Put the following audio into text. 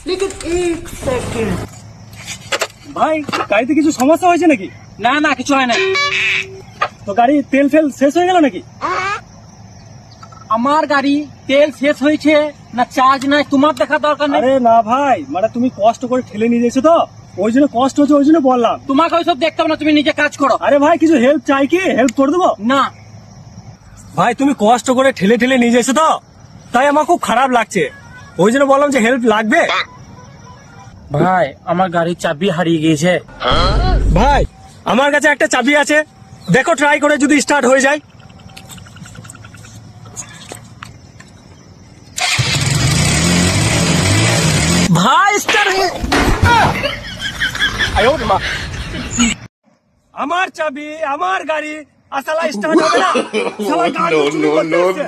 लेकिन एक सेकंड। ভাই গাড়িতে কিছু সমস্যা হয়েছে নাকি? না না কিছু হয় না। তো গাড়ি তেল ফেল শেষ হয়ে গেল নাকি? আমার গাড়ি তেল শেষ হয়েছে না চার্জ নাই তোমার দেখা দরকার নেই। আরে না ভাই, মানে তুমি কষ্ট করে ঠেলে নিয়ে যাচ্ছ তো, ওই জন্য কষ্ট হচ্ছে, ওই জন্য বললাম। তোমাকে ওইসব দেখতে হবে না, তুমি নিজে কাজ করো। আরে ভাই কিছু হেল্প চাই, কি হেল্প করে দেবো? না ভাই তুমি কষ্ট করে ঠেলে ঠেলে নিয়ে যাচ্ছ তো, তাই আমার খুব খারাপ লাগছে, ওই জন্য বললাম যে হেল্প লাগবে। ভাই আমার গাড়ির চাবি হারিয়ে গিয়েছে। ভাই আমার কাছে একটা চাবি আছে, দেখো ট্রাই করে যদি স্টার্ট হয়ে যায়। ভাই স্টার আমার চাবি আমার গাড়ি আসলে স্টার্ট হবে না। শালা গাড়ি চুরি করতে এসেছে।